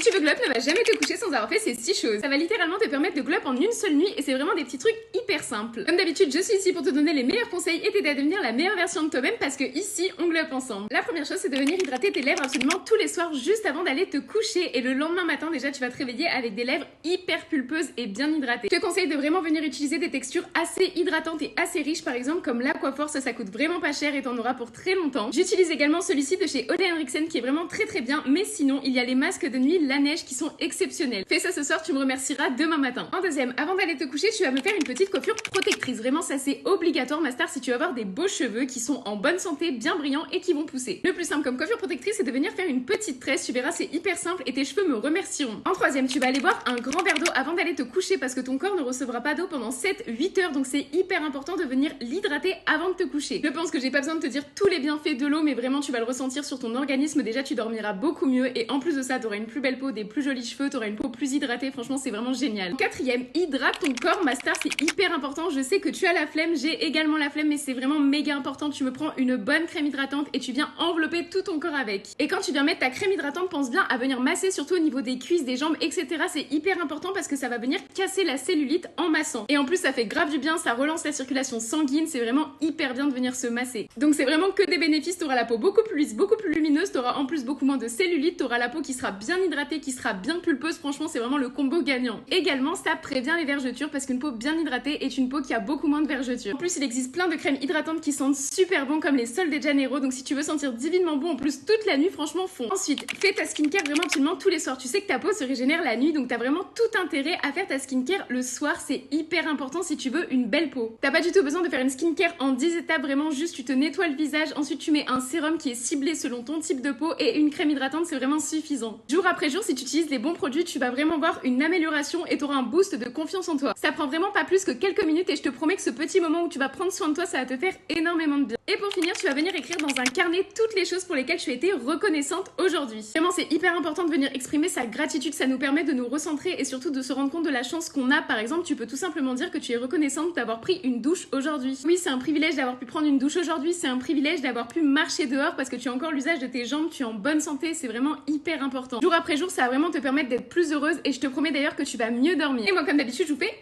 Si tu veux glow up, ne va jamais te coucher sans avoir fait ces 6 choses. Ça va littéralement te permettre de glow up en une seule nuit et c'est vraiment des petits trucs hyper simples. Comme d'habitude, je suis ici pour te donner les meilleurs conseils et t'aider à devenir la meilleure version de toi-même parce que ici, on glow up ensemble. La première chose, c'est de venir hydrater tes lèvres absolument tous les soirs juste avant d'aller te coucher et le lendemain matin, déjà, tu vas te réveiller avec des lèvres hyper pulpeuses et bien hydratées. Je te conseille de vraiment venir utiliser des textures assez hydratantes et assez riches, par exemple comme l'Aquaforce, ça coûte vraiment pas cher et t'en auras pour très longtemps. J'utilise également celui-ci de chez Ole Henriksen qui est vraiment très bien, mais sinon, il y a les masques de nuit La Neige qui sont exceptionnels. Fais ça ce soir, tu me remercieras demain matin. En deuxième, avant d'aller te coucher, tu vas me faire une petite coiffure protectrice. Vraiment, ça c'est obligatoire, ma star, si tu veux avoir des beaux cheveux qui sont en bonne santé, bien brillants et qui vont pousser. Le plus simple comme coiffure protectrice, c'est de venir faire une petite tresse. Tu verras, c'est hyper simple et tes cheveux me remercieront. En troisième, tu vas aller boire un grand verre d'eau avant d'aller te coucher parce que ton corps ne recevra pas d'eau pendant 7-8 heures, donc c'est hyper important de venir l'hydrater avant de te coucher. Je pense que j'ai pas besoin de te dire tous les bienfaits de l'eau, mais vraiment tu vas le ressentir sur ton organisme. Déjà, tu dormiras beaucoup mieux et en plus de ça, tu auras une plus belle peau, des plus jolis cheveux, tu auras une peau plus hydratée. Franchement, c'est vraiment génial. Quatrième, hydrate ton corps, ma star, c'est hyper important. Je sais que tu as la flemme, j'ai également la flemme, mais c'est vraiment méga important. Tu me prends une bonne crème hydratante et tu viens envelopper tout ton corps avec. Et quand tu viens mettre ta crème hydratante, pense bien à venir masser surtout au niveau des cuisses, des jambes, etc. C'est hyper important parce que ça va venir casser la cellulite en massant. Et en plus, ça fait grave du bien, ça relance la circulation sanguine, c'est vraiment hyper bien de venir se masser. Donc c'est vraiment que des bénéfices, t'auras la peau beaucoup plus lisse, beaucoup plus lumineuse, t'auras en plus beaucoup moins de cellulite, t'auras la peau qui sera bien hydratée, qui sera bien pulpeuse, franchement c'est vraiment le combo gagnant. Également, ça prévient les vergetures parce qu'une peau bien hydratée est une peau qui a beaucoup moins de vergetures. En plus, il existe plein de crèmes hydratantes qui sentent super bon comme les Sol de Janeiro, donc si tu veux sentir divinement bon en plus toute la nuit, franchement fonce. Ensuite, fais ta skincare vraiment absolument tous les soirs. Tu sais que ta peau se régénère la nuit, donc t'as vraiment tout intérêt à faire ta skincare le soir, c'est hyper important si tu veux une belle peau. T'as pas du tout besoin de faire une skincare en 10 étapes, vraiment juste tu te nettoies le visage, ensuite tu mets un sérum qui est ciblé selon ton type de peau et une crème hydratante, c'est vraiment suffisant. Jour après jour, si tu utilises les bons produits, tu vas vraiment voir une amélioration et t'auras un boost de confiance en toi. Ça prend vraiment pas plus que quelques minutes et je te promets que ce petit moment où tu vas prendre soin de toi, ça va te faire énormément de bien. Et pour finir, tu vas venir écrire dans un carnet toutes les choses pour lesquelles tu as été reconnaissante aujourd'hui. Vraiment, c'est hyper important de venir exprimer sa gratitude, ça nous permet de nous recentrer et surtout de se rendre compte de la chance qu'on a. Par exemple, tu peux tout simplement dire que tu es reconnaissante d'avoir pris une douche aujourd'hui. Oui, c'est un privilège d'avoir pu prendre une douche aujourd'hui, c'est un privilège d'avoir pu marcher dehors parce que tu as encore l'usage de tes jambes, tu es en bonne santé, c'est vraiment hyper important. Jour après jour, ça va vraiment te permettre d'être plus heureuse et je te promets d'ailleurs que tu vas mieux dormir. Et moi, comme d'habitude, je vous fais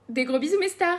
des gros bisous mes stars.